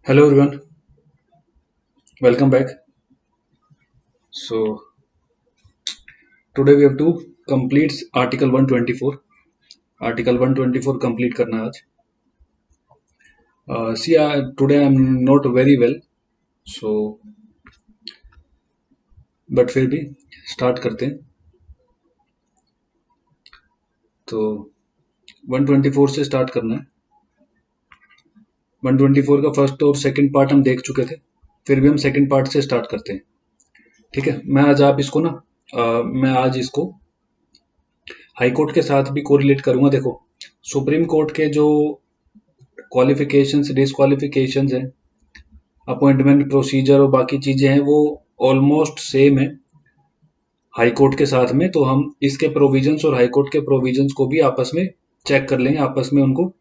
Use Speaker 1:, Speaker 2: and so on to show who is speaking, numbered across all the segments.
Speaker 1: Hello everyone, welcome back. So today we have to complete Article 124. Article 124 complete करना है आज. Today I'm not very well, so but फिर भी start करते हैं. तो 124 से start करना है. 124 का फर्स्ट और सेकंड पार्ट हम देख चुके थे. फिर भी हम सेकंड पार्ट से स्टार्ट करते हैं. ठीक है. मैं आज इसको हाई कोर्ट के साथ भी कोरिलेट करूंगा. देखो, सुप्रीम कोर्ट के जो क्वालिफिकेशंस डिसक्वालिफिकेशंस हैं, अपॉइंटमेंट प्रोसीजर और बाकी चीजें हैं, वो ऑलमोस्ट सेम है हाई कोर्ट के साथ में. तो हम इसके प्रोविजंस और हाई कोर्ट के प्रोविजंस को भी आपस में चेक कर लेंगे, आपस में उनको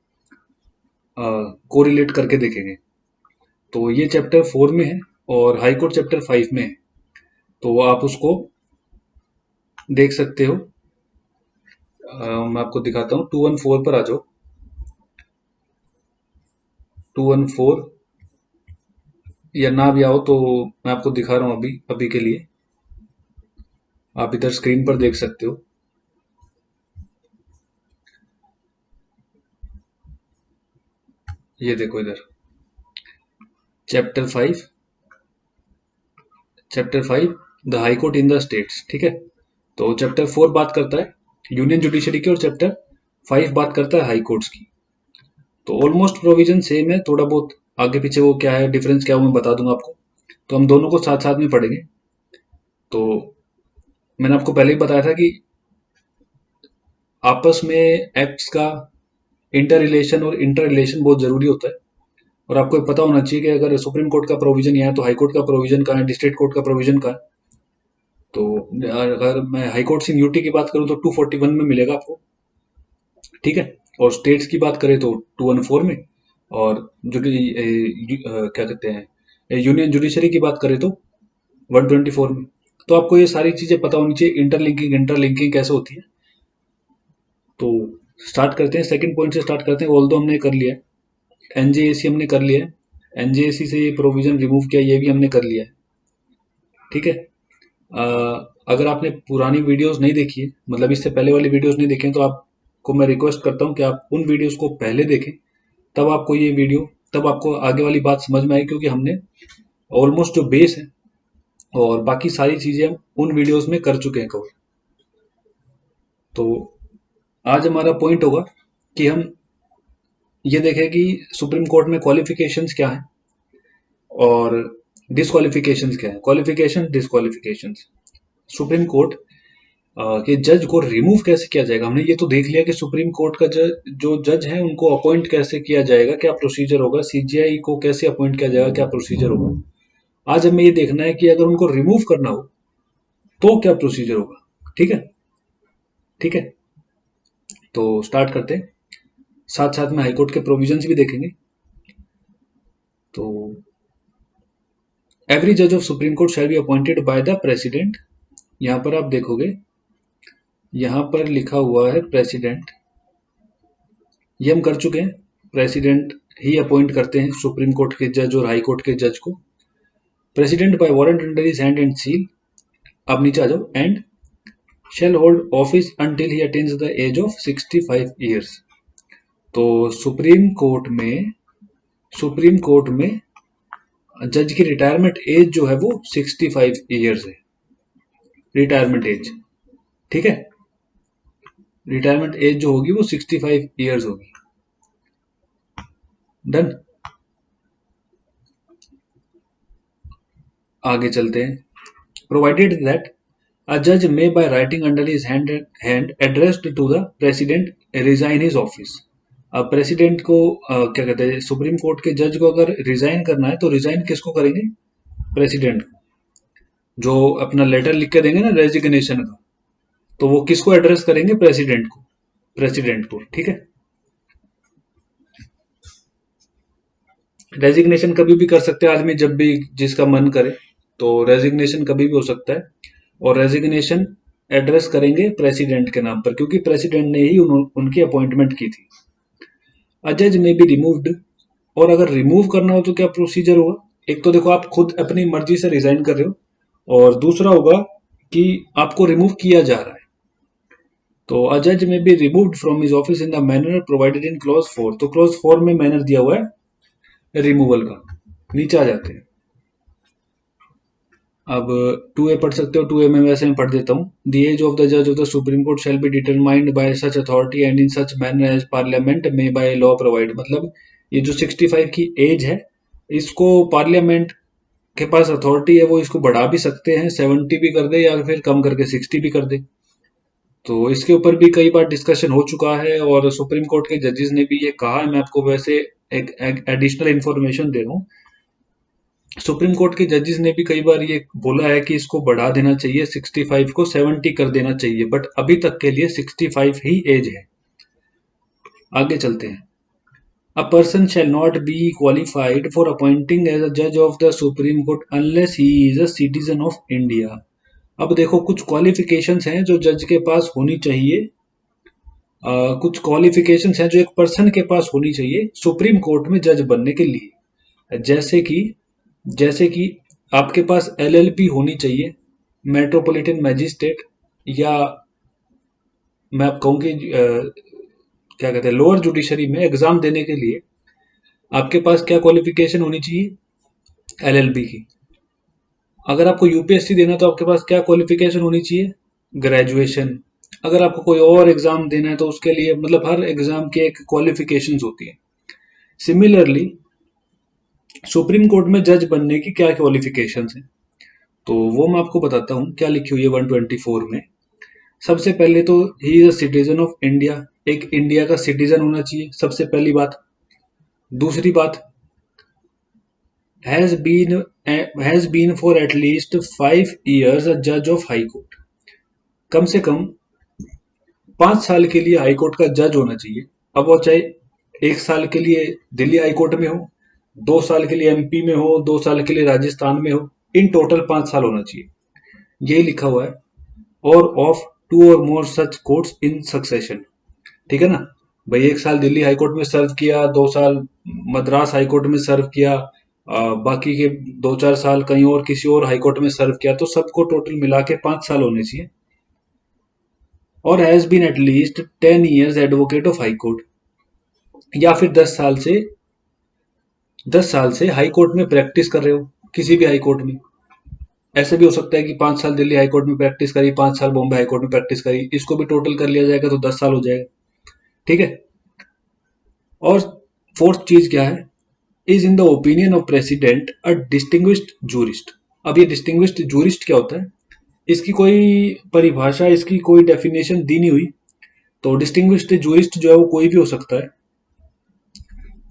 Speaker 1: कोरिलेट करके देखेंगे. तो ये चैप्टर 4 में है और हाई कोर्ट चैप्टर 5 में है. तो आप उसको देख सकते हो. मैं आपको दिखाता हूँ. 214 पर आ जाओ. 214 या ना भी आओ तो मैं आपको दिखा रहा हूँ अभी अभी के लिए. आप इधर स्क्रीन पर देख सकते हो. ये देखो इधर chapter 5 the high court in the states. ठीक है. तो चैप्टर 4 बात करता है यूनियन जुडिशरी की और चैप्टर 5 बात करता है हाई कोर्ट्स की. तो ऑलमोस्ट प्रोविजन सेम है. थोड़ा बहुत आगे पीछे वो क्या है, डिफरेंस क्या है, वो मैं बता दूंगा आपको. तो हम दोनों को साथ साथ में पढ़ेंगे. तो मैंने आपको पहले ही बताया था कि आपस में एक्ट्स का इंटर रिलेशन और इंटर रिलेशन बहुत जरूरी होता है. और आपको पता होना चाहिए कि अगर सुप्रीम कोर्ट का प्रोविजन यहाँ है तो हाई कोर्ट का प्रोविजन कहाँ है, डिस्ट्रिक्ट कोर्ट का प्रोविजन कहाँ है. तो अगर मैं हाई कोर्ट इन यूटी की बात करूं तो 241 में मिलेगा आपको. ठीक है. और स्टेट्स की बात करें तो 214 में. और जो कि क्या कहते हैं यूनियन जुडिशरी की बात करें तो 124 में. तो आपको ये सारी चीजें पता होनी चाहिए, इंटरलिंकिंग कैसे होती है. तो स्टार्ट करते हैं. सेकंड पॉइंट से स्टार्ट करते हैं. ऑल दो हमने कर लिया है, एनजेएसी हमने कर लिया है, एनजेएसी से ये प्रोविजन रिमूव किया, ये भी हमने कर लिया है. ठीक है. अगर आपने पुरानी वीडियोस नहीं देखी है, मतलब इससे पहले वाली वीडियोस नहीं देखे, तो आपको मैं रिक्वेस्ट करता हूँ कि आप उन वीडियोस को पहले देखें. तब आपको आगे वाली बात समझ में आए, क्योंकि हमने ऑलमोस्ट जो बेस है और बाकी सारी चीजें हम उन वीडियोस में कर चुके हैं कवर. तो आज हमारा पॉइंट होगा कि हम ये देखें कि सुप्रीम कोर्ट में क्वालिफिकेशंस क्या है और डिसक्वालिफिकेशंस क्या है. Qualification, disqualifications. सुप्रीम कोर्ट कि जज को रिमूव कैसे किया जाएगा. हमने ये तो देख लिया कि सुप्रीम कोर्ट का जो जज है उनको अपॉइंट कैसे किया जाएगा, क्या प्रोसीजर होगा. सीजीआई को कैसे अपॉइंट किया जाएगा, क्या प्रोसीजर होगा. आज हमें ये देखना है कि अगर उनको रिमूव करना हो तो क्या प्रोसीजर होगा. ठीक है. ठीक है. तो स्टार्ट करते हैं. साथ साथ में हाईकोर्ट के प्रोविजंस भी देखेंगे. तो एवरी जज of supreme Court shall be appointed by the president. यहां पर आप देखोगे, यहां पर लिखा हुआ है प्रेसिडेंट. ये हम कर चुके हैं. प्रेसिडेंट ही अपॉइंट करते हैं सुप्रीम कोर्ट के जज और हाई कोर्ट के जज को. President bye warrant under his hand and seal. अब नीचे आ जाओ. And shall hold office until he attains the age of 65 years. तो सुप्रीम कोर्ट में जज की रिटायरमेंट एज जो है वो 65 ईयर्स है. Retirement age. ठीक है. रिटायरमेंट एज जो होगी वो 65 ईयर्स होगी. डन. आगे चलते हैं. Provided that a judge may by writing under his hand addressed to the president resign his office. अब प्रेसिडेंट को क्या कहते हैं, सुप्रीम कोर्ट के जज को अगर रिजाइन करना है तो रिजाइन किसको करेंगे, प्रेसिडेंट को. जो अपना लेटर लिख के देंगे ना रेजिग्नेशन का, तो वो किसको एड्रेस करेंगे, प्रेसिडेंट को. ठीक है. रेजिग्नेशन कभी भी कर सकते हैं आदमी, जब भी जिसका मन करे. तो रेजिग्नेशन कभी भी हो सकता है. और रेजिग्नेशन एड्रेस करेंगे प्रेसिडेंट के नाम पर, क्योंकि प्रेसिडेंट ने ही उनकी अपॉइंटमेंट की थी. अ जज में बी रिमूव्ड और अगर रिमूव करना हो तो क्या प्रोसीजर होगा? एक तो देखो आप खुद अपनी मर्जी से रिजाइन कर रहे हो, और दूसरा होगा कि आपको रिमूव किया जा रहा है। तो अ जज में be removed from his office in the manner provided in clause 4। तो क्लॉज 4 में मैनर दिया हुआ है रिमूवल का। नीचे आ जाते हैं। अब 2A पढ़ सकते हो, 2A में वैसे मैं पढ़ देता हूँ। द एज ऑफ द जज of the supreme Court shall be determined by such authority and in such manner as Parliament में बाय लॉ प्रोवाइड। मतलब ये जो 65 की एज है, इसको पार्लियामेंट के पास अथॉरिटी है, वो इसको बढ़ा भी सकते हैं, 70 भी कर दे या फिर कम करके 60 भी कर दे। तो इसके ऊपर भी कई बार डिस्कशन हो चुका है और सुप्रीम कोर्ट के जजेस ने भी ये कहा है। मैं आपको वैसे एक एडिशनल इंफॉर्मेशन दे रहा हूँ। सुप्रीम कोर्ट के जजेस ने भी कई बार ये बोला है कि इसको बढ़ा देना चाहिए, 65 को 70 कर देना चाहिए, बट अभी तक के लिए 65 ही एज है। आगे चलते हैं। A person shall not be qualified for appointing as a जज of the supreme court unless he is a citizen of India. अब देखो कुछ क्वालिफिकेशंस हैं जो जज के पास होनी चाहिए। कुछ क्वालिफिकेशंस हैं जो एक पर्सन के पास होनी चाहिए सुप्रीम कोर्ट में जज बनने के लिए। जैसे कि आपके पास एलएलबी होनी चाहिए, मेट्रोपॉलिटन मैजिस्ट्रेट, या मैं आप कहूँ कि क्या कहते हैं, लोअर जुडिशरी में एग्जाम देने के लिए आपके पास क्या क्वालिफिकेशन होनी चाहिए? एलएलबी की। अगर आपको यूपीएससी देना है तो आपके पास क्या क्वालिफिकेशन होनी चाहिए? ग्रेजुएशन। अगर आपको कोई और एग्जाम देना है तो उसके लिए मतलब हर एग्जाम के एक क्वालिफिकेशंस होती है। सिमिलरली सुप्रीम कोर्ट में जज बनने की क्या क्वालिफिकेशंस हैं, तो वो मैं आपको बताता हूँ। क्या लिखी हुई है 124 में। सबसे पहले तो he is a citizen of India, एक इंडिया का सिटीजन होना चाहिए, सबसे पहली बात। दूसरी बात, has been for at least 5 years a जज ऑफ हाई कोर्ट। कम से कम 5 साल के लिए हाई कोर्ट का जज होना चाहिए। अब वो चाहे 1 साल के लिए दिल्ली हाई कोर्ट में हो, 2 साल के लिए एमपी में हो, 2 साल के लिए राजस्थान में हो, इन टोटल 5 साल होना चाहिए। यही लिखा हुआ है। और of 2 or more such courts in succession. ठीक है ना भाई? 1 साल दिल्ली हाई कोर्ट में सर्व किया, 2 साल मद्रास हाई कोर्ट में सर्व किया, बाकी के 2-4 साल कहीं और किसी और हाई कोर्ट में सर्व किया, तो सबको टोटल मिला के 5 साल होने चाहिए। और has been at least 10 years advocate of high Court, या फिर 10 साल से हाई कोर्ट में प्रैक्टिस कर रहे हो, किसी भी हाई कोर्ट में। ऐसे भी हो सकता है कि 5 साल दिल्ली हाई कोर्ट में प्रैक्टिस करी, 5 साल बॉम्बे हाई कोर्ट में प्रैक्टिस करी, इसको भी टोटल कर लिया जाएगा तो 10 साल हो जाएगा। ठीक है। और फोर्थ चीज क्या है? Is in the opinion of president a distinguished jurist. अब ये डिस्टिंग्विश्ड जूरिस्ट क्या होता है? इसकी कोई परिभाषा, इसकी कोई डेफिनेशन दी नहीं हुई। तो डिस्टिंग्विश्ड जूरिस्ट जो है वो कोई भी हो सकता है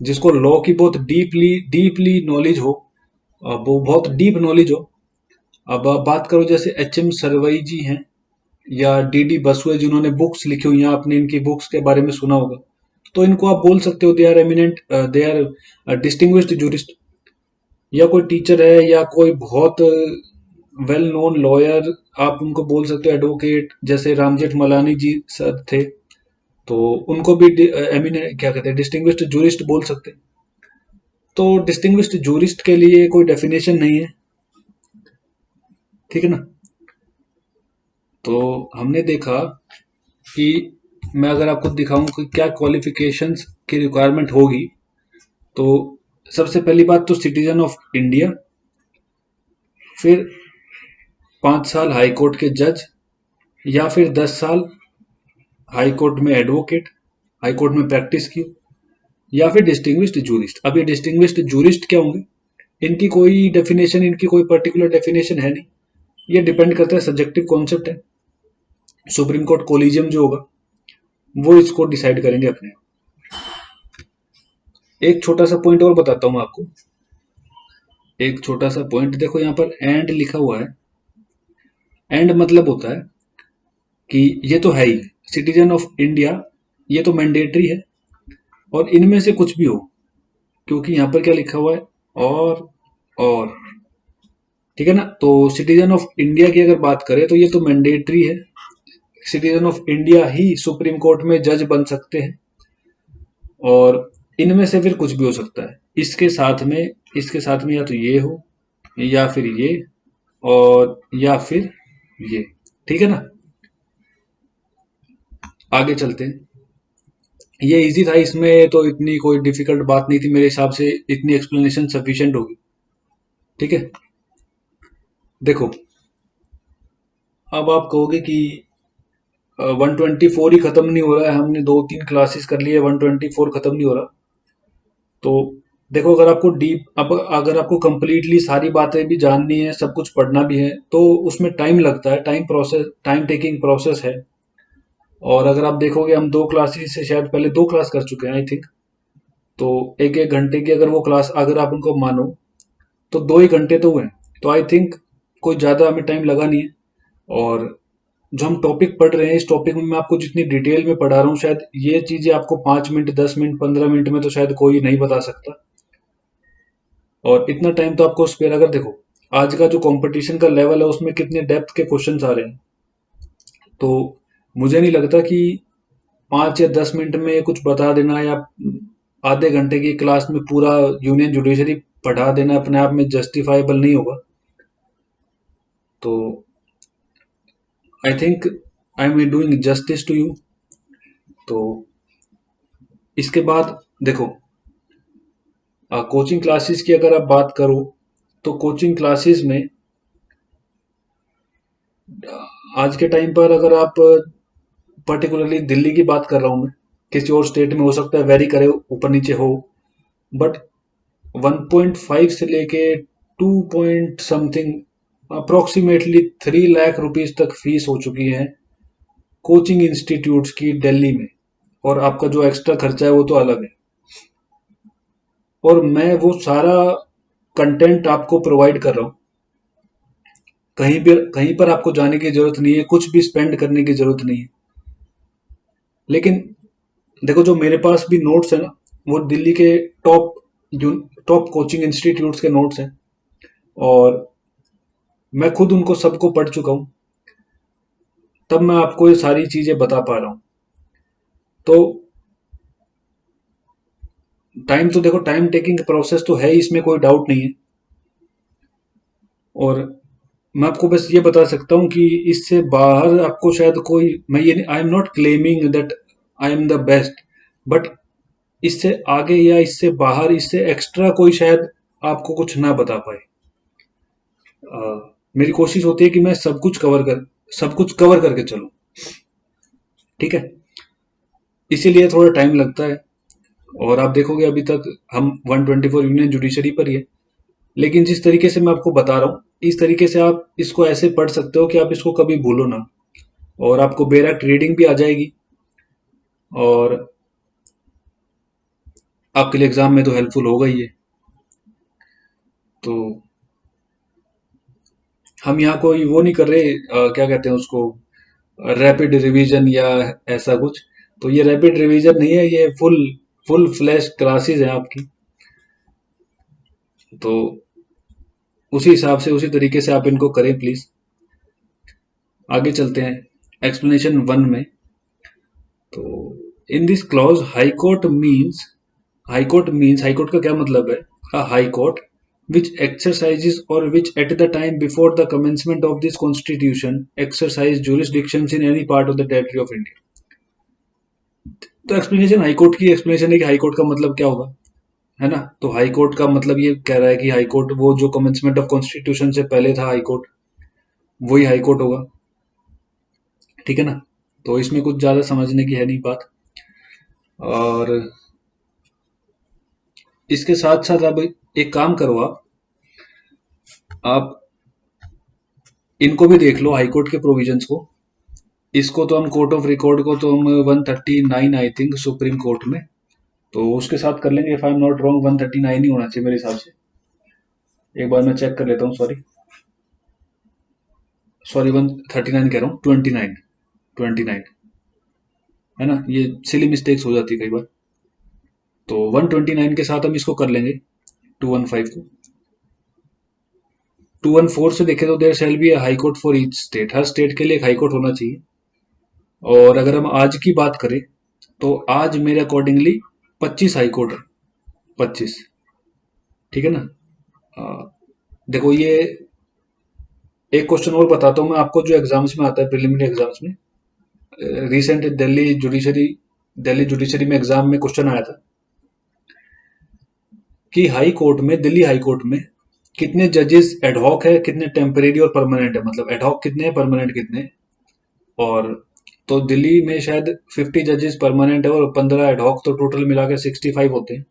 Speaker 1: जिसको लॉ की बहुत डीपली डीपली नॉलेज हो, वो बहुत डीप नॉलेज हो। अब आप बात करो जैसे एच.एम. सरवई जी हैं या डी.डी. बसु है, जिन्होंने बुक्स लिखी हुई हैं, आपने इनकी बुक्स के बारे में सुना होगा, तो इनको आप बोल सकते हो they are eminent, they are distinguished jurist. या कोई टीचर है या कोई बहुत वेल नोन लॉयर, आप उनको बोल सकते हो एडवोकेट, जैसे राम जेठमलानी जी सर थे, तो उनको भी एमिनेंट क्या कहते हैं, डिस्टिंग्विश्ड जूरिस्ट बोल सकते हैं। तो डिस्टिंग्विश्ड जूरिस्ट के लिए कोई डेफिनेशन नहीं है। ठीक है ना? तो हमने देखा कि मैं अगर आपको दिखाऊं कि क्या क्वालिफिकेशंस की रिक्वायरमेंट होगी, तो सबसे पहली बात तो सिटीजन ऑफ इंडिया, फिर 5 साल हाई कोर्ट के जज, या फिर 10 साल हाई कोर्ट में एडवोकेट, हाई कोर्ट में प्रैक्टिस की, या फिर डिस्टिंग्विश्ड जूरिस्ट। अब ये डिस्टिंग्विश्ड जूरिस्ट क्या होंगे? इनकी कोई डेफिनेशन, इनकी कोई पर्टिकुलर डेफिनेशन है नहीं। ये डिपेंड करता है, सब्जेक्टिव कॉन्सेप्ट है। सुप्रीम कोर्ट कोलिजियम जो होगा वो इसको डिसाइड करेंगे अपने। एक छोटा सा पॉइंट और बताता हूं मैं आपको। एक छोटा सा पॉइंट देखो, यहाँ पर एंड लिखा हुआ है। एंड मतलब होता है कि ये तो है ही सिटीजन ऑफ इंडिया, ये तो मैंडेटरी है, और इनमें से कुछ भी हो, क्योंकि यहाँ पर क्या लिखा हुआ है? और ठीक है ना? तो सिटीजन ऑफ इंडिया की अगर बात करें तो ये तो मैंडेटरी है, citizen of India he supreme court में जज बन सकते हैं। और इनमें से फिर कुछ भी हो सकता है। इसके साथ में या तो ये हो, या फिर ये, और या फिर ये। ठीक है ना? आगे चलते हैं। ये इजी था, इसमें तो इतनी कोई डिफिकल्ट बात नहीं थी मेरे हिसाब से, इतनी एक्सप्लेनेशन सफिशिएंट होगी। ठीक है, देखो, अब आप कहोगे कि 124 ही खत्म नहीं हो रहा है, हमने 2-3 क्लासेस कर लिए, 124 खत्म नहीं हो रहा। तो देखो, अगर आपको डीप, अब अगर आपको कंप्लीटली सारी बातें भी जाननी है, सब कुछ पढ़ना भी है, तो उसमें टाइम लगता है, टाइम टेकिंग प्रोसेस है। और अगर आप देखोगे, हम 2 क्लासेस से शायद पहले 2 क्लास कर चुके हैं आई थिंक। तो 1-1 घंटे की अगर वो क्लास, अगर आप उनको मानो, तो 2 ही घंटे तो हुए। तो आई थिंक कोई ज़्यादा हमें टाइम लगा नहीं है। और जो हम टॉपिक पढ़ रहे हैं, इस टॉपिक में मैं आपको जितनी डिटेल में पढ़ा रहा हूँ, शायद ये चीज़ें आपको 5 मिनट, 10 मिनट, 15 मिनट में तो शायद कोई नहीं बता सकता। और इतना टाइम तो आपको स्पेयर, अगर देखो आज का जो कंपटीशन का लेवल है, उसमें कितने डेप्थ के क्वेश्चंस आ रहे हैं। तो मुझे नहीं लगता कि 5 या 10 मिनट में कुछ बता देना, या आधे घंटे की क्लास में पूरा यूनियन जुडिशरी पढ़ा देना अपने आप में जस्टिफाइबल नहीं होगा। तो I think I am doing justice to you. तो इसके बाद देखो, कोचिंग क्लासेस की अगर आप बात करो, तो कोचिंग क्लासेस में आज के टाइम पर, अगर आप पर्टिकुलरली दिल्ली की बात कर रहा हूँ मैं, किसी और स्टेट में हो सकता है वेरी करे, ऊपर नीचे हो, बट 1.5 से लेके 2 point something, approximately 3 lakh rupees तक फीस हो चुकी है कोचिंग इंस्टीट्यूट्स की दिल्ली में। और आपका जो एक्स्ट्रा खर्चा है वो तो अलग है। और मैं वो सारा कंटेंट आपको प्रोवाइड कर रहा हूँ, कहीं पर आपको जाने की जरूरत नहीं है, कुछ भी स्पेंड करने की जरूरत नहीं है। लेकिन देखो, जो मेरे पास भी नोट्स है ना, वो दिल्ली के टॉप टॉप कोचिंग इंस्टीट्यूट्स के नोट्स हैं। और मैं खुद उनको सबको पढ़ चुका हूँ, तब मैं आपको ये सारी चीजें बता पा रहा हूँ। तो टाइम तो देखो, टाइम टेकिंग प्रोसेस तो है, इसमें कोई डाउट नहीं है। और मैं आपको बस ये बता सकता हूँ कि इससे बाहर आपको शायद कोई, मैं ये, I am not claiming that I am the best, but इससे आगे या इससे बाहर, इससे एक्स्ट्रा कोई शायद आपको कुछ ना बता पाए। अ, मेरी कोशिश होती है कि मैं सब कुछ कवर करके चलूं। ठीक है, इसीलिए थोड़ा टाइम लगता है। और आप देखोगे अभी तक हम 124 यूनियन जुडिशरी पर ही है। लेकिन जिस तरीके से मैं आपको बता रहा हूँ, इस तरीके से आप इसको ऐसे पढ़ सकते हो कि आप इसको कभी भूलो ना, और आपको बेरैक्ट रीडिंग भी आ जाएगी, और आपके लिए एग्जाम में तो हेल्पफुल होगा ही है। तो हम यहाँ कोई वो नहीं कर रहे, क्या कहते हैं उसको, रैपिड रिवीजन या ऐसा कुछ। तो ये रैपिड रिवीजन नहीं है, ये फुल फुल फ्लैश क्लासेस हैं आपकी। तो उसी हिसाब से, उसी तरीके से आप इनको करें प्लीज। आगे चलते हैं एक्सप्लेनेशन 1 में। तो in this clause, high court का क्या मतलब है? A high court which exercises or which at the time before the commencement of this constitution exercise jurisdictions in any part of the territory of India। तो explanation high court की explanation है कि high court का मतलब क्या होगा, है ना? तो हाईकोर्ट का मतलब ये कह रहा है कि हाईकोर्ट वो जो कमेंसमेंट ऑफ कॉन्स्टिट्यूशन से पहले था हाईकोर्ट, वही हाईकोर्ट होगा। ठीक है ना? तो इसमें कुछ ज्यादा समझने की है नहीं बात। और इसके साथ साथ अब एक काम करो, आप इनको भी देख लो, हाईकोर्ट के प्रोविजंस को। इसको तो हम कोर्ट ऑफ रिकॉर्ड को तो हम 139 आई थिंक सुप्रीम कोर्ट में, तो उसके साथ कर लेंगे। If I am not wrong 139 ही होना चाहिए मेरे हिसाब से। एक बार मैं चेक कर लेता हूँ, सॉरी सॉरी, 139 कह रहा हूँ, 29, 29 है ना? ये सिली मिस्टेक्स हो जाती है कई बार। तो 129 के साथ हम इसको कर लेंगे, 215 को। 214 से देखें तो there shall be High Court for each state, हर स्टेट के लिए एक हाई कोर्ट होना चाहिए। और अगर हम आज की बात करें, तो आज मेरे अकॉर्डिंगली 25 हाई कोर्ट है, 25। ठीक है ना। देखो ये एक क्वेश्चन और बताता हूँ मैं आपको, जो एग्जाम्स में आता है, प्रिलिमिनरी एग्जाम्स में। रिसेंट दिल्ली जुडिशरी में एग्जाम में क्वेश्चन आया था कि हाई कोर्ट में, दिल्ली हाई कोर्ट में कितने जजेस एडहॉक है, कितने टेम्परेरी और परमानेंट है, मतलब एडहॉक कितने हैं, परमानेंट कितने हैं। और तो दिल्ली में शायद 50 जजेस परमानेंट है और 15 एडहॉक, तो टोटल मिला के 65 होते हैं।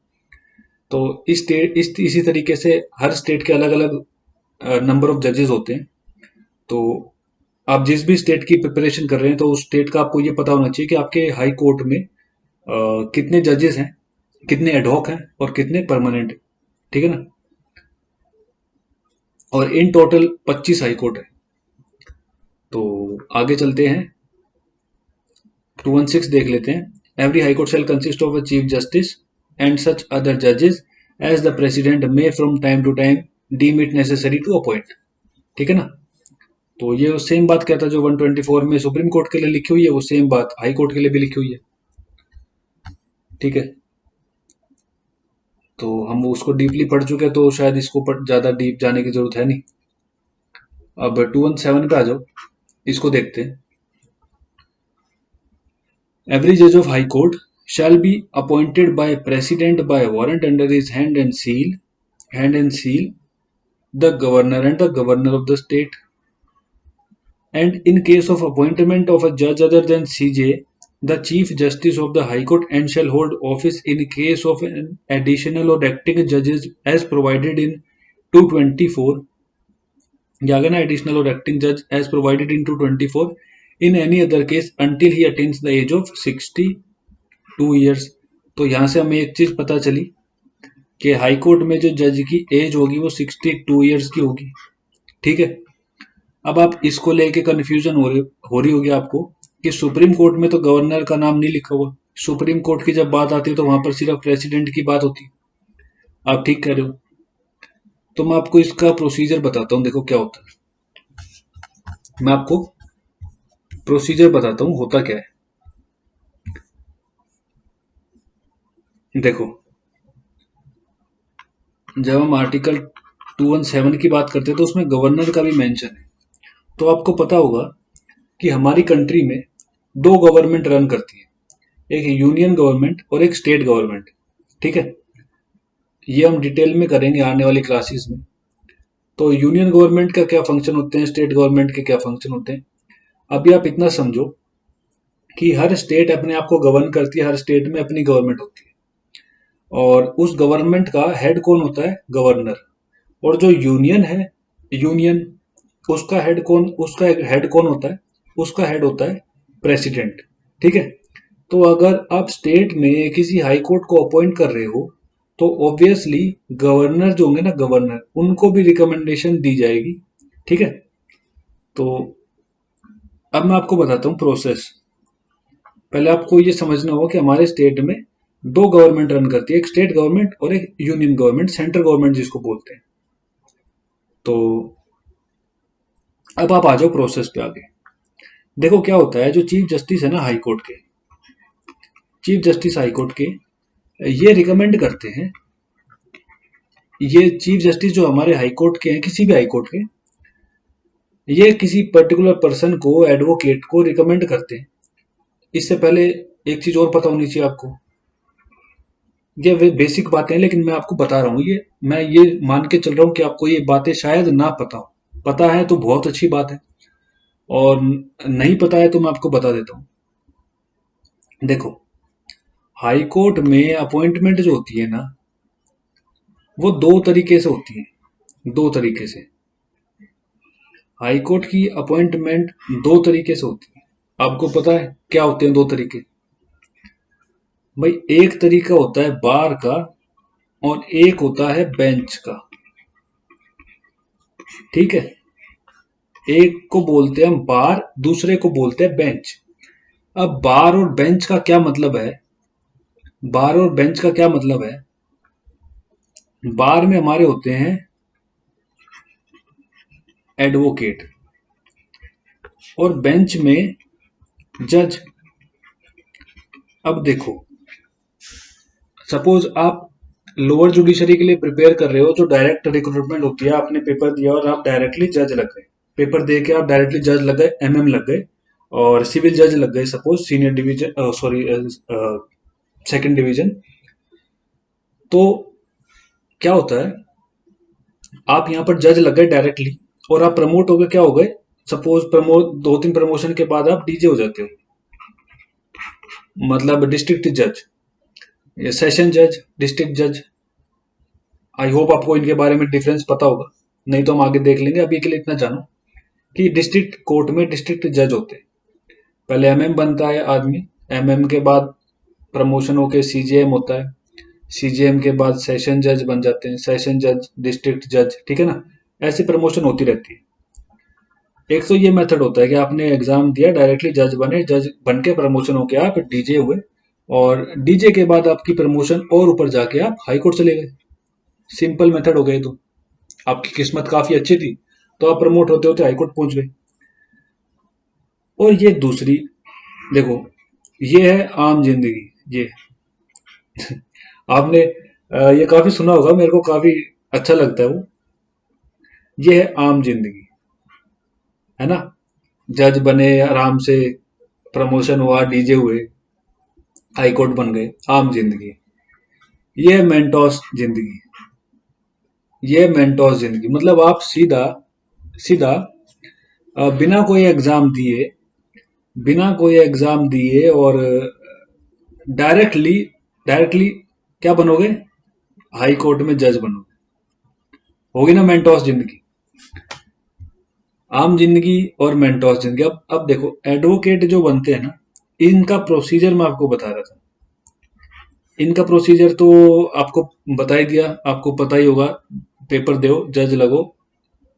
Speaker 1: तो इसी तरीके से हर स्टेट के अलग अलग नंबर ऑफ जजेस होते हैं। तो आप जिस भी स्टेट की प्रिपरेशन कर रहे हैं तो उस स्टेट का आपको ये पता होना चाहिए कि आपके हाई कोर्ट में कितने जजेस हैं, कितने एडहॉक हैं और कितने परमानेंट हैं। ठीक है ना। और इन टोटल 25 हाई कोर्ट है। तो आगे चलते हैं, 216 देख लेते हैं। Every high court shall consist of a chief justice and such other जजेस as the president may from time to time deem it necessary to appoint. ठीक है ना। तो ये सेम बात कहता है जो 124 में सुप्रीम कोर्ट के लिए लिखी हुई है, वो सेम बात हाई कोर्ट के लिए भी लिखी हुई है। ठीक है। तो हम उसको डीपली पढ़ चुके हैं, तो शायद इसको ज्यादा डीप जाने की जरूरत है नहीं। अब 217 पे आ जाओ, इसको देखते हैं। एवरी जज of high court shall be appointed by president by warrant under his hand and seal the governor and the governor of the state, and in case of appointment of a judge other than CJ, the chief justice of the high court, and shall hold office in case of an additional or acting judges as provided in 224, या ना additional or acting judge as provided in 224 in any other case until he attains the age of 62 years। तो यहां से हमें एक चीज पता चली कि हाई कोर्ट में जो जज की एज होगी वो 62 ईयर्स की होगी। ठीक है। अब आप इसको लेके कंफ्यूजन हो रही होगी आपको कि सुप्रीम कोर्ट में तो गवर्नर का नाम नहीं लिखा हुआ, सुप्रीम कोर्ट की जब बात आती है तो वहां पर सिर्फ प्रेसिडेंट की बात होती है। आप ठीक कह रहे हो। तो मैं आपको इसका प्रोसीजर बताता हूँ, देखो क्या होता है। मैं आपको प्रोसीजर बताता हूँ होता क्या है। देखो, जब हम आर्टिकल 217 की बात करते हैं तो उसमें गवर्नर का भी मेंशन है। तो आपको पता होगा कि हमारी कंट्री में दो गवर्नमेंट रन करती है, एक यूनियन गवर्नमेंट और एक स्टेट गवर्नमेंट। ठीक है। ये हम डिटेल में करेंगे आने वाली क्लासेस में। तो यूनियन गवर्नमेंट का क्या फंक्शन होते हैं, स्टेट गवर्नमेंट के क्या फंक्शन होते हैं। अभी आप इतना समझो कि हर स्टेट अपने आप को गवर्न करती है, हर स्टेट में अपनी गवर्नमेंट होती है, और उस गवर्नमेंट का हेड कौन होता है, गवर्नर। और जो यूनियन है, यूनियन, उसका हेड कौन होता है, उसका हेड होता है प्रेसिडेंट। ठीक है। तो अगर आप स्टेट में किसी हाई कोर्ट को अपॉइंट कर रहे हो तो ऑब्वियसली गवर्नर जो होंगे ना, गवर्नर, उनको भी रिकमेंडेशन दी जाएगी। ठीक है। तो अब मैं आपको बताता हूँ प्रोसेस। पहले आपको ये समझना होगा कि हमारे स्टेट में दो गवर्नमेंट रन करती है, एक स्टेट गवर्नमेंट और एक यूनियन गवर्नमेंट, सेंट्रल गवर्नमेंट जिसको बोलते हैं। तो अब आप आ जाओ प्रोसेस पे आगे। देखो क्या होता है, जो चीफ जस्टिस है ना हाई कोर्ट के, चीफ जस्टिस हाई कोर्ट के, ये रिकमेंड करते हैं, ये चीफ जस्टिस जो हमारे हाई कोर्ट के हैं, किसी भी हाई कोर्ट के, ये किसी पर्टिकुलर पर्सन को, एडवोकेट को रिकमेंड करते हैं। इससे पहले एक चीज और पता होनी चाहिए आपको, ये वे बेसिक बातें हैं लेकिन मैं आपको बता रहा हूँ, ये मैं ये मान के चल रहा हूँ कि आपको ये बातें शायद ना पता हो। पता है तो बहुत अच्छी बात है, और नहीं पता है तो मैं आपको बता देता हूँ। देखो, हाई कोर्ट में अपॉइंटमेंट जो होती है ना, वो दो तरीके से होती है, दो तरीके से। हाई कोर्ट की अपॉइंटमेंट दो तरीके से होती है। आपको पता है क्या होते हैं दो तरीके। भाई, एक तरीका होता है बार का और एक होता है बेंच का। ठीक है। एक को बोलते हैं हम बार, दूसरे को बोलते हैं बेंच। अब बार और बेंच का क्या मतलब है, बार और बेंच का क्या मतलब है। बार में हमारे होते हैं एडवोकेट और बेंच में जज। अब देखो, सपोज आप लोअर जुडिशरी के लिए प्रिपेयर कर रहे हो, जो डायरेक्ट रिक्रूटमेंट होती है, आपने पेपर दिया और आप डायरेक्टली जज लग गए, पेपर दे के आप डायरेक्टली जज लग गए, एमएम लग गए और सिविल जज लग गए, suppose senior division, sorry second division. तो क्या होता है, आप यहाँ पर जज लग गए डायरेक्टली और आप प्रमोट हो गए, क्या हो गए, सपोज प्रमोट 2-3 प्रमोशन के बाद आप डीजे हो जाते हो, मतलब डिस्ट्रिक्ट जज, सेशन जज, डिस्ट्रिक्ट जज। आई होप आपको इनके बारे में डिफरेंस पता होगा, नहीं तो हम आगे देख लेंगे। अभी के लिए इतना जानो कि डिस्ट्रिक्ट कोर्ट में डिस्ट्रिक्ट जज होते हैं, पहले एमएम बनता है आदमी, एमएम के बाद प्रमोशन होके सीजेएम होता है, सीजेएम के बाद सेशन जज बन जाते हैं, सेशन जज, डिस्ट्रिक्ट जज, ठीक है ना, ऐसी प्रमोशन होती रहती है। एक तो ये मेथड होता है कि आपने एग्जाम दिया, डायरेक्टली जज बने, जज बन के प्रमोशन होके आप डीजे हुए, और डीजे के बाद आपकी प्रमोशन और ऊपर जाके आप हाई कोर्ट चले गए। सिंपल मेथड हो गई। तो आपकी किस्मत काफी अच्छी थी तो आप प्रमोट होते होते हाई कोर्ट पहुंच गए। और ये दूसरी, देखो, ये है आम जिंदगी। ये आपने ये काफी सुना होगा, मेरे को काफी अच्छा लगता है वो। ये है आम जिंदगी, है ना, जज बने आराम से, प्रमोशन हुआ, डीजे हुए, हाई कोर्ट बन गए, आम जिंदगी। ये है मेंटोस जिंदगी। ये है मेंटोस जिंदगी, मतलब आप सीधा सीधा बिना कोई एग्जाम दिए, बिना कोई एग्जाम दिए और डायरेक्टली डायरेक्टली क्या बनोगे, हाई कोर्ट में जज बनोगे। होगी ना मेंटोस जिंदगी, आम जिंदगी और मेंटोस जिंदगी। अब देखो, एडवोकेट जो बनते हैं ना, इनका प्रोसीजर मैं आपको बता रहा था। इनका प्रोसीजर तो आपको बता ही दिया, आपको पता ही होगा। पेपर दो, जज लगो,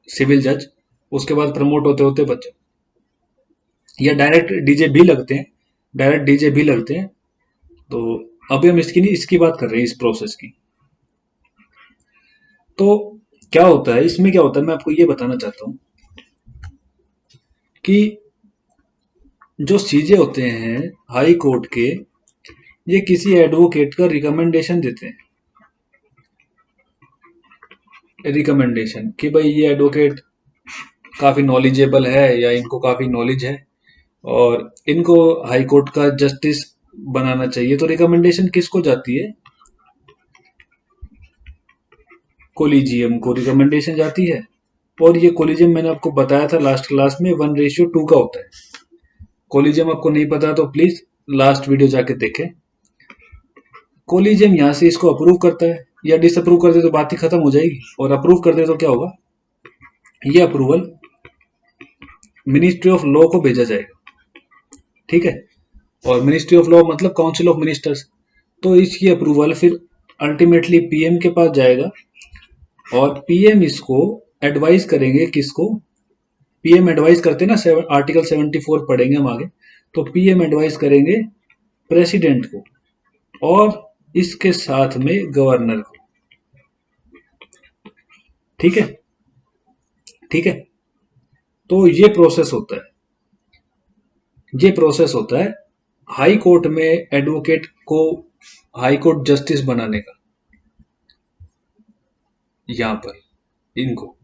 Speaker 1: सिविल जज, उसके बाद प्रमोट होते होते बच्चे, या डायरेक्ट डीजे भी लगते हैं, डायरेक्ट डीजे भी लगते हैं। तो अभी हम इसकी नहीं, इसकी बात कर रहे हैं, इस प्रोसेस की। तो क्या होता है इसमें, क्या होता है, मैं आपको ये बताना चाहता हूं कि जो सीजे होते हैं हाई कोर्ट के, ये किसी एडवोकेट का रिकमेंडेशन देते हैं। रिकमेंडेशन कि भाई ये एडवोकेट काफी नॉलेजेबल है, या इनको काफी नॉलेज है और इनको हाई कोर्ट का जस्टिस बनाना चाहिए। तो रिकमेंडेशन किसको जाती है, कोलिजियम को रिकमेंडेशन जाती है। और ये कोलिजियम मैंने आपको बताया था लास्ट क्लास में, 1:2 का होता है। कोलिजियम आपको नहीं पता तो प्लीज लास्ट वीडियो जाके देखें। कोलिजियम यहाँ से इसको अप्रूव करता है, या डिसअप्रूव कर दे तो बात ही खत्म हो जाएगी, और अप्रूव कर दे तो क्या होगा, ये अप्रूवल मिनिस्ट्री ऑफ लॉ को भेजा जाएगा, ठीक है। और मिनिस्ट्री ऑफ लॉ मतलब काउंसिल ऑफ मिनिस्टर्स। तो इसकी अप्रूवल फिर अल्टीमेटली पीएम के पास जाएगा, और पीएम इसको एडवाइस करेंगे, किसको, पीएम एडवाइस करते हैं ना, आर्टिकल 74 पढ़ेंगे हम आगे। तो पीएम एडवाइस करेंगे प्रेसिडेंट को, और इसके साथ में गवर्नर को, ठीक है, ठीक है। तो ये प्रोसेस होता है, ये प्रोसेस होता है हाई कोर्ट में एडवोकेट को हाई कोर्ट जस्टिस बनाने का। यहां पर इनको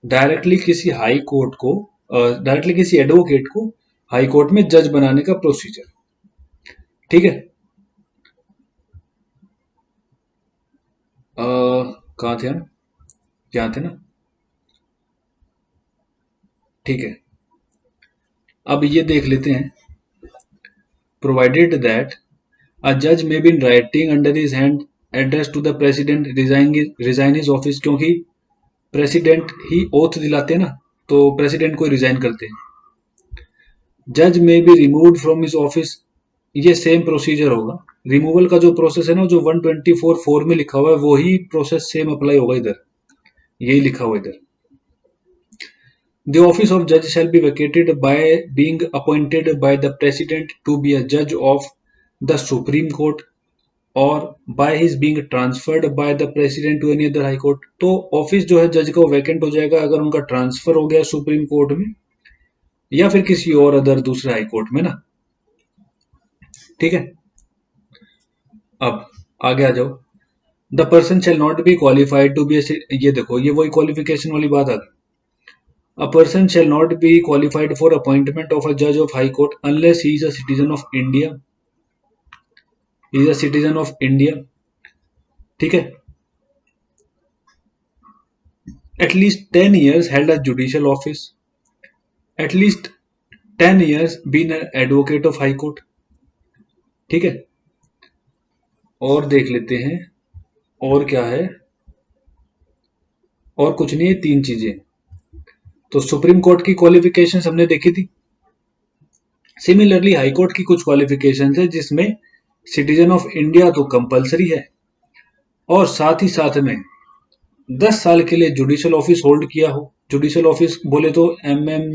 Speaker 1: डायरेक्टली किसी हाई कोर्ट को, डायरेक्टली किसी एडवोकेट को हाई कोर्ट में जज बनाने का प्रोसीजर, ठीक है। कहाँ थे हम, यहाँ थे ना, ठीक है। अब ये देख लेते हैं, प्रोवाइडेड दैट अ जज may be in writing under his hand address to the President resign his office, क्योंकि प्रेसिडेंट ही ओथ दिलाते हैं ना, तो प्रेसिडेंट को रिजाइन करते हैं। जज में be removed from his office, ये सेम प्रोसीजर होगा। रिमूवल का जो प्रोसेस है ना, जो 124(4) में लिखा हुआ है, वही प्रोसेस सेम अप्लाई होगा इधर, यही लिखा हुआ इधर। द ऑफिस ऑफ जज shall be vacated by being appointed by the president to be a जज ऑफ द सुप्रीम कोर्ट, और by his being transferred by the president to any other high court. तो office जो है जज का vacant हो जाएगा अगर उनका ट्रांसफर हो गया सुप्रीम कोर्ट में, या फिर किसी और अदर दूसरे हाई कोर्ट में ना, ठीक है। अब आगे आ जाओ। The person shall not be qualified to be ये देखो, ये वही क्वालिफिकेशन वाली बात आ गई। A person shall not be qualified for appointment of a judge of high court unless he is a citizen of India. He is a citizen of India. ठीक है। At least 10 years held a judicial office. At least 10 years been an advocate of high court. ठीक है। और देख लेते हैं और क्या है। और कुछ नहीं है, 3 चीजें। तो सुप्रीम कोर्ट की क्वालिफिकेशन हमने देखी थी। सिमिलरली हाई कोर्ट की कुछ क्वालिफिकेशन है जिसमें सिटीजन ऑफ इंडिया तो कंपलसरी है, और साथ ही साथ में 10 साल के लिए जुडिशियल ऑफिस होल्ड किया हो। जुडिशियल ऑफिस बोले तो एमएम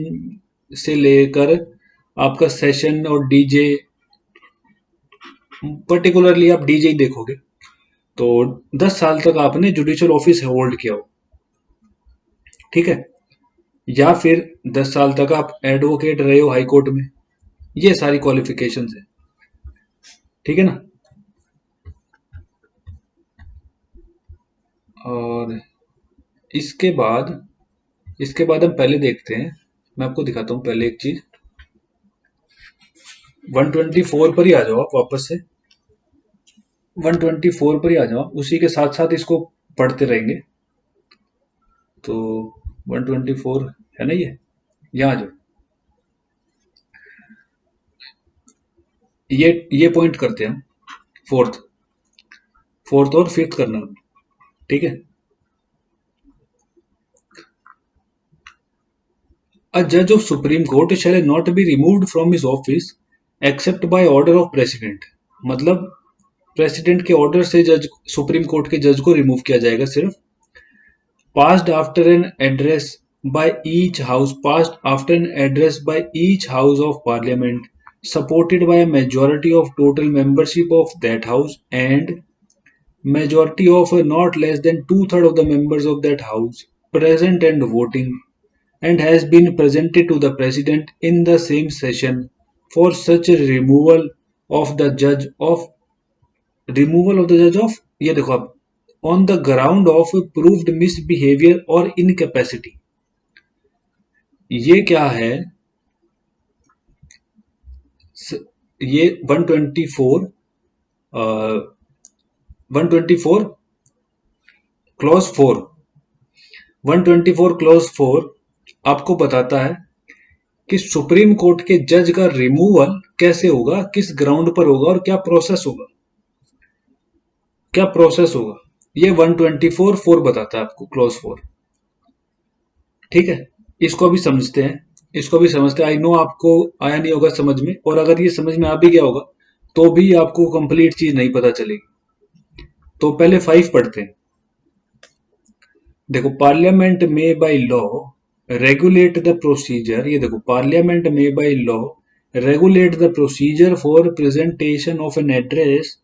Speaker 1: से लेकर आपका सेशन और डीजे, पर्टिकुलरली आप डीजे ही देखोगे तो 10 साल तक आपने जुडिशियल ऑफिस होल्ड किया हो, ठीक है। या फिर 10 साल तक आप एडवोकेट रहे हो हाई कोर्ट में। ये सारी क्वालिफिकेशंस है, ठीक है ना। और इसके बाद हम पहले देखते हैं, मैं आपको दिखाता हूं पहले एक चीज। 124 पर ही आ जाओ आप वापस से। 124 पर ही आ जाओ, उसी के साथ साथ इसको पढ़ते रहेंगे। तो 124 है ना, यहाँ आ जाओ। ये पॉइंट करते हैं हम। फोर्थ और फिफ्थ करना, ठीक है। A judge of Supreme Court shall not be removed from his office except by order of president। मतलब प्रेसिडेंट के ऑर्डर से जज, सुप्रीम कोर्ट के जज को रिमूव किया जाएगा सिर्फ। passed after an address by each house passed after an address by each house of parliament supported by a majority of total membership of that house and majority of not less than two-thirds of the members of that house present and voting, and has been presented to the president in the same session for such a removal of the judge of, ये देखो आप, on the ground of proved misbehavior or incapacity। ये क्या है, ये 124 clause 4 124 clause 4 आपको बताता है कि सुप्रीम कोर्ट के जज का रिमूवल कैसे होगा, किस ग्राउंड पर होगा और क्या प्रोसेस होगा, ये 124 बताता है आपको, क्लॉज 4, ठीक है। इसको भी समझते हैं। आई नो आपको आया नहीं होगा समझ में, और अगर ये समझ में आ भी गया होगा तो भी आपको कंप्लीट चीज नहीं पता चलेगी। तो पहले 5 पढ़ते हैं। देखो, पार्लियामेंट में by law regulate the procedure, ये देखो, पार्लियामेंट में by law regulate the procedure for presentation of an address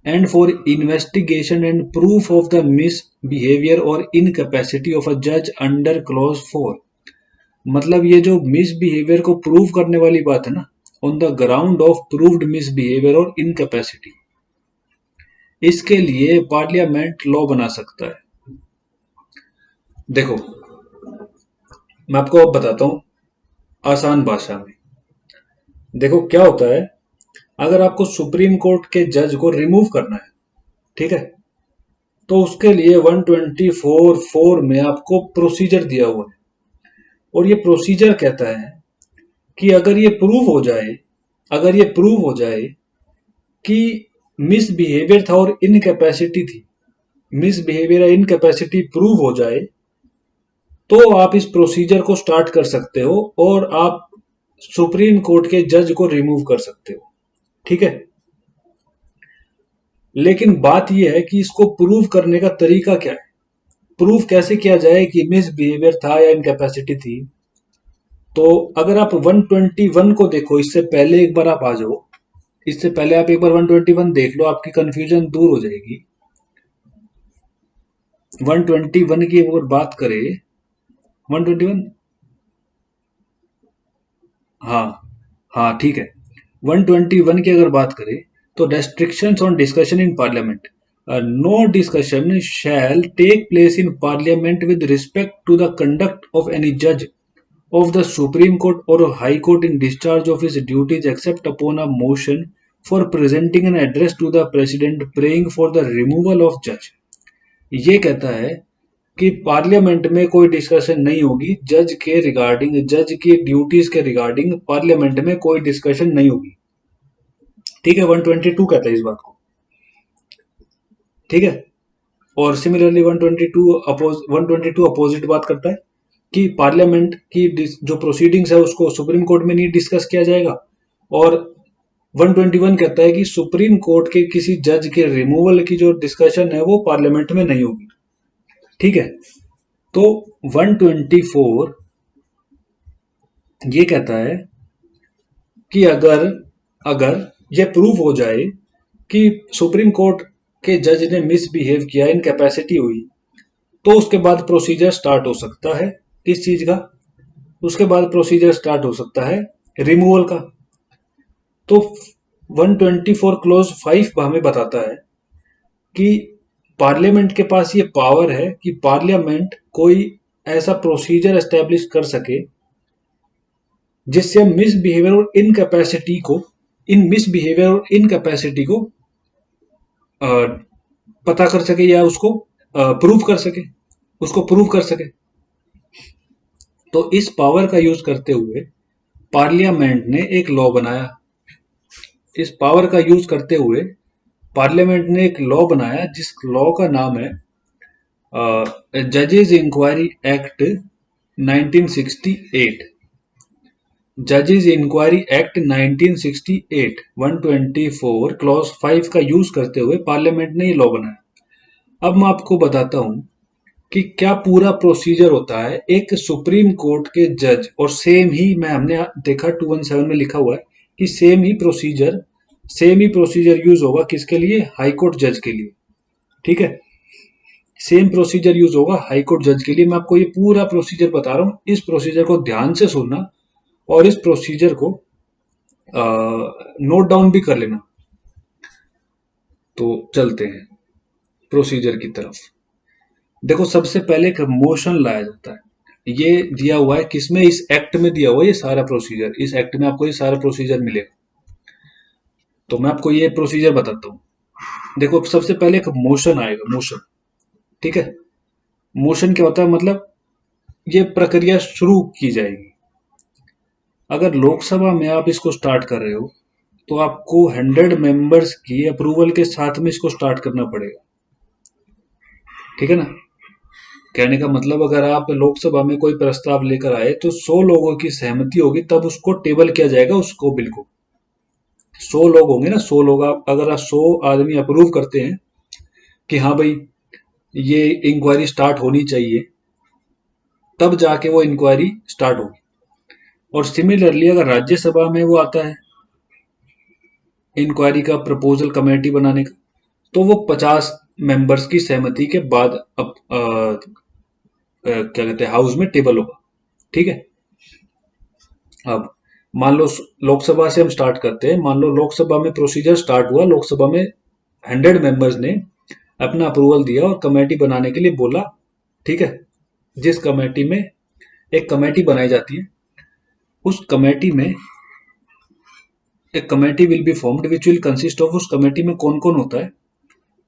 Speaker 1: and for investigation and proof of the misbehavior or incapacity of a judge under clause 4। मतलब ये जो misbehaviour को prove करने वाली बात है ना, on the ground of proved misbehaviour और इनकैपेसिटी, इसके लिए पार्लियामेंट लॉ बना सकता है। देखो, मैं आपको अब बताता हूं आसान भाषा में। देखो क्या होता है, अगर आपको सुप्रीम कोर्ट के जज को रिमूव करना है, ठीक है, तो उसके लिए 124(4) में आपको प्रोसीजर दिया हुआ है, और ये प्रोसीजर कहता है कि अगर ये प्रूव हो जाए कि मिसबिहेवियर था और इनकैपेसिटी थी, मिसबिहेवियर या इनकैपेसिटी प्रूव हो जाए, तो आप इस प्रोसीजर को स्टार्ट कर सकते हो और आप सुप्रीम कोर्ट के जज को रिमूव कर सकते हो, ठीक है। लेकिन बात यह है कि इसको प्रूव करने का तरीका क्या है, प्रूव कैसे किया जाए कि मिसबिहेवियर था या इनकैपेसिटी थी। तो अगर आप 121 को देखो, इससे पहले एक बार आप आ जाओ, इससे पहले आप एक बार 121 देख लो, आपकी कंफ्यूजन दूर हो जाएगी। 121 की अगर बात करें, 121, हाँ ठीक है, 121 की अगर बात करें तो restrictions on discussion in Parliament, no discussion shall take place in Parliament with respect to the conduct of any जज of the Supreme Court or High Court in discharge of his duties except upon a motion for presenting an address to the President praying for the removal of judge। ये कहता है कि parliament में कोई discussion नहीं होगी जज के रिगार्डिंग, जज की ड्यूटीज के रिगार्डिंग पार्लियामेंट में कोई डिस्कशन नहीं होगी। ठीक है, 122 कहता है इस बात को। ठीक है, और सिमिलरली 122 अपोजिट बात करता है कि पार्लियामेंट की जो प्रोसीडिंग्स है उसको सुप्रीम कोर्ट में नहीं डिस्कस किया जाएगा, और 121 कहता है कि सुप्रीम कोर्ट के किसी जज के रिमूवल की जो डिस्कशन है वो पार्लियामेंट में नहीं होगी। ठीक है, तो 124 ये कहता है कि अगर अगर यह प्रूव हो जाए कि सुप्रीम कोर्ट के जज ने मिसबिहेव किया, इनकैपेसिटी हुई, तो उसके बाद प्रोसीजर स्टार्ट हो सकता है किस चीज का, उसके बाद प्रोसीजर स्टार्ट हो सकता है रिमूवल का। तो 124 क्लोज 5 हमें बताता है कि पार्लियामेंट के पास ये पावर है कि पार्लियामेंट कोई ऐसा प्रोसीजर एस्टेब्लिश कर सके जिससे हम मिसबिहेवियर और इनकैपेसिटी को पता कर सके या उसको प्रूव कर सके, उसको प्रूव कर सके। तो इस पावर का यूज करते हुए पार्लियामेंट ने एक लॉ बनाया। इस पावर का यूज करते हुए पार्लियामेंट ने एक लॉ बनाया जिस लॉ का नाम है जजेस इंक्वायरी एक्ट 1968। जजेस इंक्वायरी एक्ट 1968 124 क्लॉज 5 का यूज करते हुए पार्लियामेंट ने ये लॉ बनाया। अब मैं आपको बताता हूं कि क्या पूरा प्रोसीजर होता है एक सुप्रीम कोर्ट के जज, और सेम ही हमने देखा 217 में लिखा हुआ है कि सेम ही प्रोसीजर यूज होगा किसके लिए, हाई कोर्ट जज के लिए। ठीक है, सेम प्रोसीजर यूज होगा हाई कोर्ट जज के लिए। मैं आपको ये पूरा प्रोसीजर बता रहा हूं, इस प्रोसीजर को ध्यान से सुनना और इस प्रोसीजर को नोट डाउन भी कर लेना। तो चलते हैं प्रोसीजर की तरफ। देखो, सबसे पहले एक मोशन लाया जाता है। ये दिया हुआ है किसमें, इस एक्ट में दिया हुआ है ये सारा प्रोसीजर, इस एक्ट में आपको ये सारा प्रोसीजर मिलेगा। तो मैं आपको ये प्रोसीजर बताता हूं। देखो, सबसे पहले एक मोशन आएगा, मोशन। ठीक है, मोशन क्या होता है, मतलब ये प्रक्रिया शुरू की जाएगी। अगर लोकसभा में आप इसको स्टार्ट कर रहे हो तो आपको 100 मेंबर्स की अप्रूवल के साथ में इसको स्टार्ट करना पड़ेगा। ठीक है ना, कहने का मतलब अगर आप लोकसभा में कोई प्रस्ताव लेकर आए तो 100 लोगों की सहमति होगी तब उसको टेबल किया जाएगा, उसको बिल को। 100 लोग होंगे ना, 100 लोग, अगर 100 आदमी अप्रूव करते हैं कि हाँ भाई ये इंक्वायरी स्टार्ट होनी चाहिए, तब जाके वो इंक्वायरी स्टार्ट होगी। और सिमिलरली अगर राज्यसभा में वो आता है इंक्वायरी का प्रपोजल कमेटी बनाने का, तो वो 50 मेंबर्स की सहमति के बाद क्या कहते हैं हाउस में टेबल होगा। ठीक है, अब मान लो लोकसभा से हम स्टार्ट करते हैं। मान लो लोकसभा में प्रोसीजर स्टार्ट हुआ, लोकसभा में 100 मेंबर्स ने अपना अप्रूवल दिया और कमेटी बनाने के लिए बोला। ठीक है, जिस कमेटी में एक कमेटी बनाई जाती है, उस कमेटी में एक committee will be formed which will consist of, उस कमेटी में कौन कौन होता है,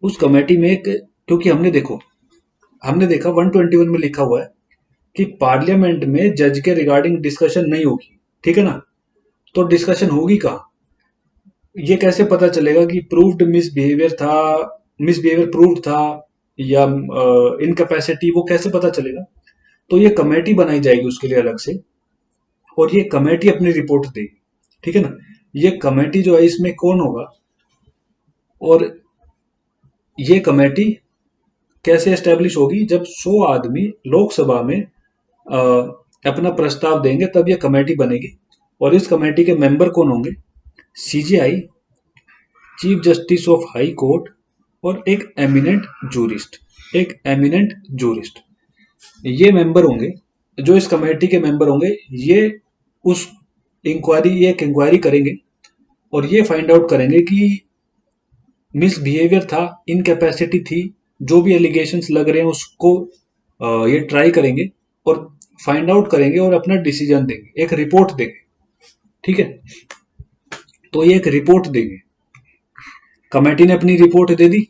Speaker 1: उस कमेटी में एक, क्योंकि हमने देखा 121 में लिखा हुआ है कि पार्लियामेंट में जज के रिगार्डिंग डिस्कशन नहीं होगी। ठीक है ना, तो डिस्कशन होगी कहाँ, ये कैसे पता चलेगा कि प्रूव्ड मिसबिहेवियर प्रूव्ड था या इनकैपेसिटी, वो कैसे पता चलेगा। तो ये कमेटी बनाई जाएगी उसके लिए अलग से, और ये कमेटी अपनी रिपोर्ट देगी। ठीक है ना, ये कमेटी जो है इसमें कौन होगा, और ये कमेटी कैसे एस्टेब्लिश होगी, जब 100 आदमी लोकसभा में अपना प्रस्ताव देंगे तब ये कमेटी बनेगी। और इस कमेटी के मेंबर कौन होंगे, CJI, chief justice of high court और एक एमिनेंट जूरिस्ट। ये मेंबर होंगे जो इस कमेटी के मेंबर होंगे। ये उस एक इंक्वायरी करेंगे और ये फाइंड आउट करेंगे कि मिसबिहेवियर था, इनकैपेसिटी थी, जो भी एलिगेशंस लग रहे हैं उसको ये ट्राई करेंगे और फाइंड आउट करेंगे और अपना डिसीजन देंगे, एक रिपोर्ट देंगे। ठीक है, तो ये एक रिपोर्ट देंगे। कमेटी ने अपनी रिपोर्ट दे दी,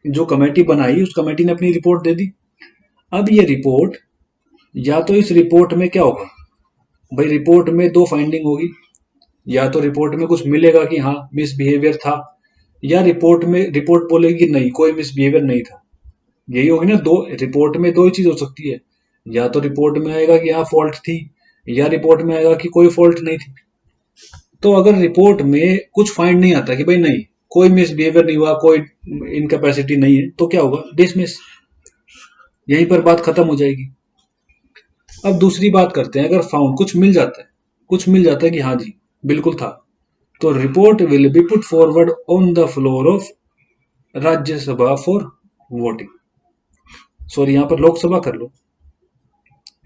Speaker 1: जो कमेटी बनाई उस कमेटी ने अपनी रिपोर्ट दे दी। अब ये रिपोर्ट, या तो इस रिपोर्ट में क्या होगा भाई, रिपोर्ट में दो फाइंडिंग होगी, या तो रिपोर्ट में कुछ मिलेगा कि हाँ मिसबिहेवियर था, या रिपोर्ट में रिपोर्ट बोलेगी कि नहीं कोई मिसबिहेवियर नहीं था। यही होगी ना, दो रिपोर्ट में दो ही चीज हो सकती है, या तो रिपोर्ट में आएगा कि हाँ फॉल्ट थी, या रिपोर्ट में आएगा कि कोई फॉल्ट नहीं थी। तो अगर रिपोर्ट में कुछ फाइंड नहीं आता कि भाई नहीं कोई मिसबिहेवियर नहीं हुआ, कोई इनकैपेसिटी नहीं है, तो क्या होगा, डिसमिस, यहीं पर बात खत्म हो जाएगी। अब दूसरी बात करते हैं, अगर फाउंड कुछ मिल जाता है, कुछ मिल जाता है कि हाँ जी बिल्कुल था, तो report will be put forward on the floor of Rajya Sabha for voting. Sorry यहां पर लोकसभा कर लो,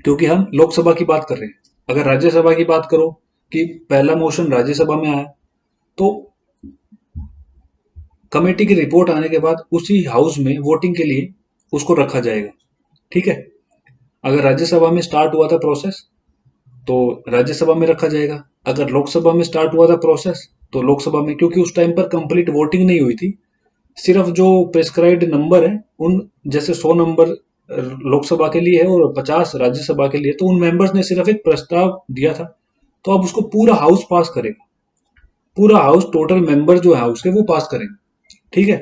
Speaker 1: क्योंकि हम लोकसभा की बात कर रहे हैं। अगर राज्यसभा की बात करो कि पहला मोशन राज्यसभा में आया, तो कमेटी की रिपोर्ट आने के बाद उसी हाउस में वोटिंग के लिए उसको रखा जाएगा। ठीक है, अगर राज्यसभा में स्टार्ट हुआ था प्रोसेस तो राज्यसभा में रखा जाएगा, अगर लोकसभा में स्टार्ट हुआ था प्रोसेस तो लोकसभा में, क्योंकि उस टाइम पर कंप्लीट वोटिंग नहीं हुई थी, सिर्फ जो प्रेस्क्राइब्ड नंबर है उन, जैसे 100 नंबर लोकसभा के लिए है और 50 राज्यसभा के लिए, तो उन मेंबर्स ने सिर्फ एक प्रस्ताव दिया था, तो अब उसको पूरा हाउस पास करेगा, पूरा हाउस टोटल मेंबर जो है हाउस के वो पास करेंगे। ठीक है,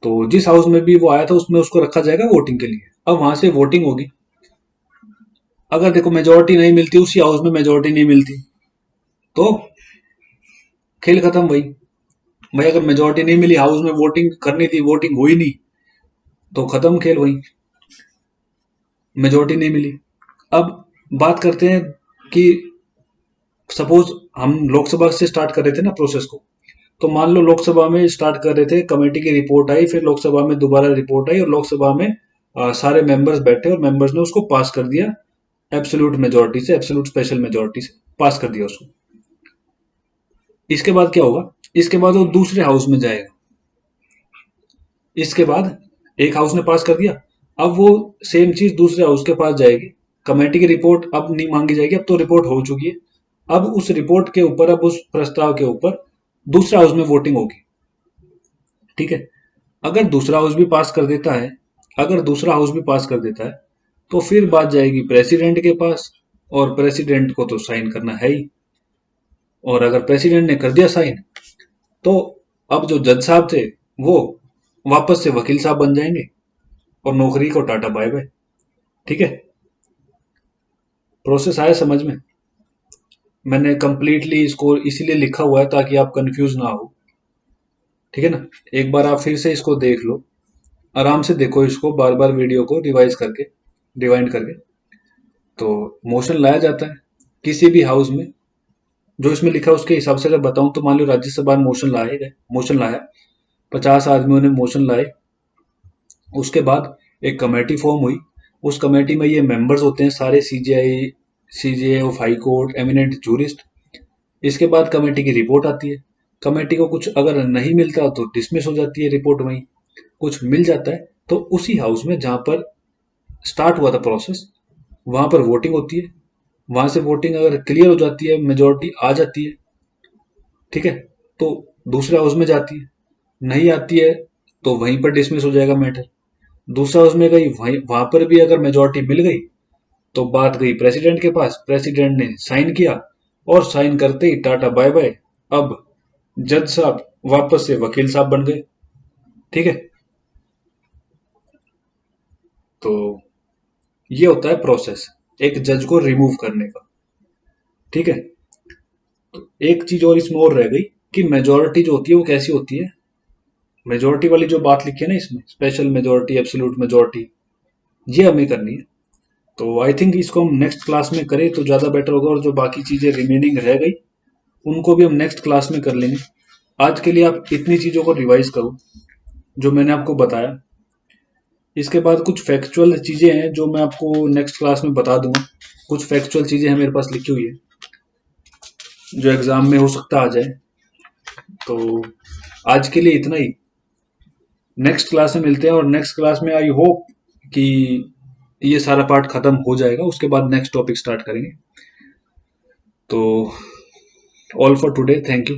Speaker 1: तो जिस हाउस में भी वो आया था उसमें उसको रखा जाएगा वोटिंग के लिए। अब वहां से वोटिंग होगी, अगर देखो मेजोरिटी नहीं मिलती, उसी हाउस में मेजोरिटी नहीं मिलती, तो खेल खत्म भाई। भाई अगर मेजोरिटी नहीं मिली, हाउस में वोटिंग करनी थी, वोटिंग हुई नहीं, तो खत्म खेल वही, मेजोरिटी नहीं मिली। अब बात करते हैं कि सपोज हम लोकसभा से स्टार्ट कर रहे थे ना प्रोसेस को, तो मान लो लोकसभा में स्टार्ट कर रहे थे, कमेटी की रिपोर्ट आई, फिर लोकसभा में दोबारा रिपोर्ट आई और लोकसभा में सारे मेंबर्स बैठे और मेंबर्स ने उसको पास कर दिया, एब्सोल्यूट मेजोरिटी से, एब्सोल्यूट स्पेशल मेजोरिटी से पास कर दिया उसको। इसके बाद क्या होगा, इसके बाद वो दूसरे हाउस में जाएगा, इसके बाद एक हाउस ने पास कर दिया, अब वो सेम चीज दूसरे हाउस के पास जाएगी, कमेटी की रिपोर्ट अब नहीं मांगी जाएगी, अब तो रिपोर्ट हो चुकी है, अब उस रिपोर्ट के ऊपर, अब उस प्रस्ताव के ऊपर दूसरा हाउस में वोटिंग होगी। ठीक है, अगर दूसरा हाउस भी पास कर देता है, अगर दूसरा हाउस भी पास कर देता है, तो फिर बात जाएगी प्रेसिडेंट के पास, और प्रेसिडेंट को तो साइन करना है ही, और अगर प्रेसिडेंट ने कर दिया साइन, तो अब जो जज साहब थे वो वापस से वकील साहब बन जाएंगे और नौकरी को टाटा बाय बाय। ठीक है, प्रोसेस आया समझ में? मैंने कंप्लीटली इसको इसीलिए लिखा हुआ है ताकि आप कंफ्यूज ना हो। ठीक है ना, एक बार आप फिर से इसको देख लो, आराम से देखो इसको, बार बार वीडियो को रिवाइज करके, रिवाइंड करके। तो मोशन लाया जाता है किसी भी हाउस में, जो इसमें लिखा है उसके हिसाब से अगर बताऊं तो मान लो राज्यसभा में मोशन लाए गए, मोशन लाया, 50 आदमियों ने मोशन लाए, उसके बाद एक कमेटी फॉर्म हुई, उस कमेटी में ये मेंबर्स होते हैं सारे CJI, CJA of high court, eminent jurist. इसके बाद कमेटी की रिपोर्ट आती है, कमेटी को कुछ अगर नहीं मिलता तो डिसमिस हो जाती है रिपोर्ट वहीं, कुछ मिल जाता है तो उसी हाउस में जहां पर स्टार्ट हुआ था प्रोसेस, वहां पर वोटिंग होती है, वहां से वोटिंग अगर क्लियर हो जाती है, मेजोरिटी आ जाती है, ठीक है, तो दूसरे हाउस में जाती है, नहीं आती है तो वहीं पर डिसमिस हो जाएगा मैटर। दूसरा हाउस में गई, वहीं वहां पर भी अगर मेजोरिटी मिल गई तो बात गई प्रेसिडेंट के पास, प्रेसिडेंट ने साइन किया और साइन करते ही टाटा बाय बाय, अब जज साहब वापस से वकील साहब बन गए। ठीक है, तो ये होता है प्रोसेस एक जज को रिमूव करने का। ठीक है, तो एक चीज और इसमें और रह गई कि मेजोरिटी जो होती है वो कैसी होती है, मेजोरिटी वाली जो बात लिखी है ना इसमें, स्पेशल मेजोरिटी, एब्सोल्यूट मेजोरिटी, ये हमें करनी है। तो आई थिंक इसको हम नेक्स्ट क्लास में करें तो ज्यादा बेटर होगा, और जो बाकी चीजें रिमेनिंग रह गई उनको भी हम नेक्स्ट क्लास में कर लेंगे। आज के लिए आप इतनी चीजों को रिवाइज करो जो मैंने आपको बताया। इसके बाद कुछ फैक्चुअल चीजें हैं जो मैं आपको नेक्स्ट क्लास में बता दूंगा, कुछ फैक्चुअल चीजें हैं मेरे पास लिखी हुई है जो एग्जाम में हो सकता आ जाए। तो आज के लिए इतना ही। नेक्स्ट क्लास में मिलते हैं, और नेक्स्ट क्लास में आई होप कि ये सारा पार्ट खत्म हो जाएगा, उसके बाद नेक्स्ट टॉपिक स्टार्ट करेंगे। तो all for today, thank you.